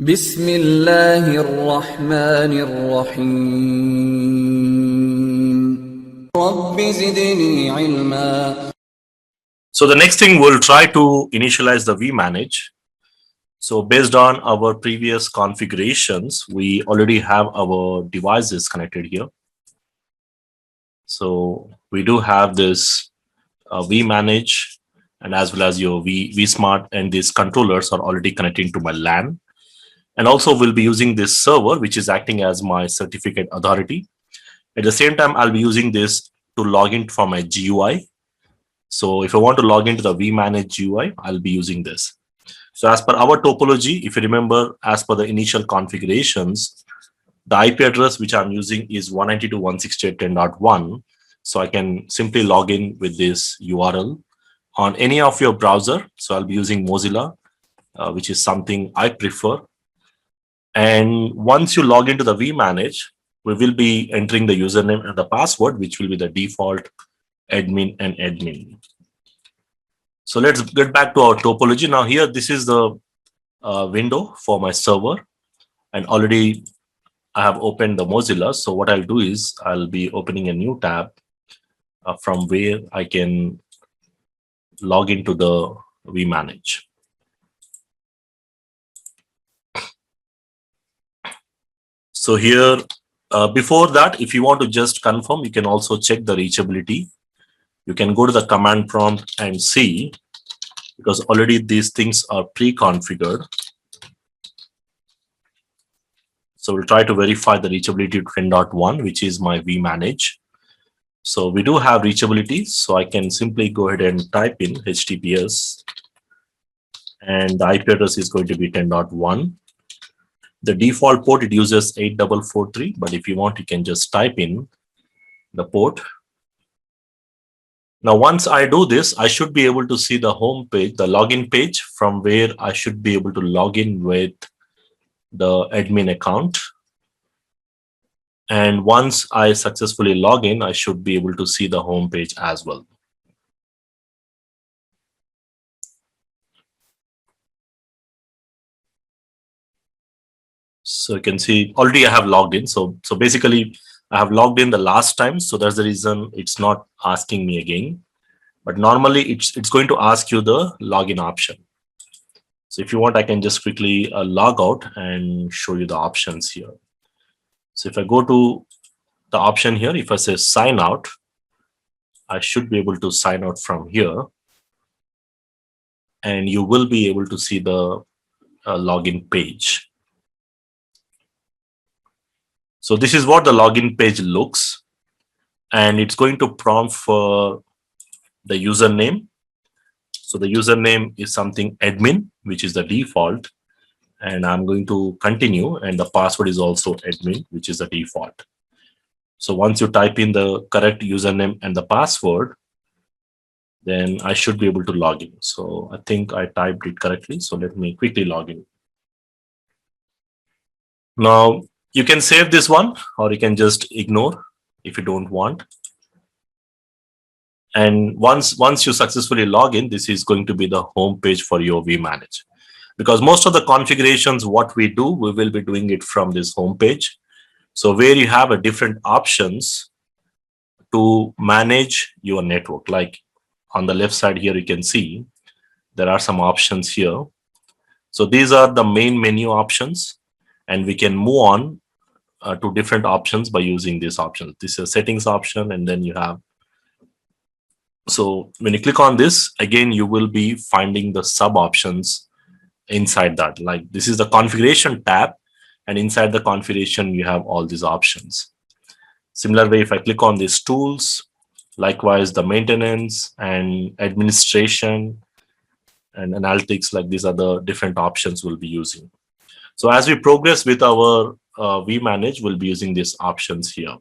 بسم الله الرحمن الرحيم رب زدني علما. So the next thing, we'll try to initialize the vManage. So based on our previous configurations, we already have our devices connected here. So we do have this vManage, and as well as your vSmart, and these controllers are already connecting to my LAN. And also we'll be using this server, which is acting as my certificate authority. At the same time, I'll be using this to log in from my GUI. So if I want to log into the vManage GUI, I'll be using this. So as per our topology, if you remember, as per the initial configurations, the IP address which I'm using is 192.168.10.1. So I can simply log in with this URL on any of your browser. So I'll be using Mozilla, which is something I prefer. And once you log into the vManage, we will be entering the username and the password, which will be the default admin and admin. So let's get back to our topology. Now here, this is the window for my server, and already I have opened the Mozilla. So what I'll do is I'll be opening a new tab from where I can log into the vManage. So here, before that, if you want to just confirm, you can also check the reachability. You can go to the command prompt and see, because already these things are pre-configured. So we'll try to verify the reachability to 10.1, which is my vManage. So we do have reachability. So I can simply go ahead and type in HTTPS, and the IP address is going to be 10.1. The default port, it uses 8443, but if you want, you can just type in the port. Now, once I do this, I should be able to see the home page, the login page, from where I should be able to log in with the admin account. And once I successfully log in, I should be able to see the home page as well. So you can see already I have logged in. So basically I have logged in the last time. So that's the reason it's not asking me again. But normally it's going to ask you the login option. So if you want, I can just quickly log out and show you the options here. So if I go to the option here, if I say sign out, I should be able to sign out from here. And you will be able to see the login page. So this is what the login page looks. And it's going to prompt for the username. So the username is something admin, which is the default. And I'm going to continue. And the password is also admin, which is the default. So once you type in the correct username and the password, then I should be able to log in. So I think I typed it correctly. So let me quickly log in. Now you can save this one, or you can just ignore if you don't want. And once you successfully log in, this is going to be the home page for your vManage. Because most of the configurations, what we do, we will be doing it from this home page. So where you have a different options to manage your network. Like on the left side here, you can see there are some options here. So these are the main menu options, and we can move on to different options by using these options. This is a settings option, and then you have. So when you click on this, again, you will be finding the sub options inside that. Like this is the configuration tab, and inside the configuration, you have all these options. Similar way, if I click on these tools, likewise the maintenance and administration and analytics, like these are the different options we'll be using. So as we progress with our vManage, we'll be using these options here.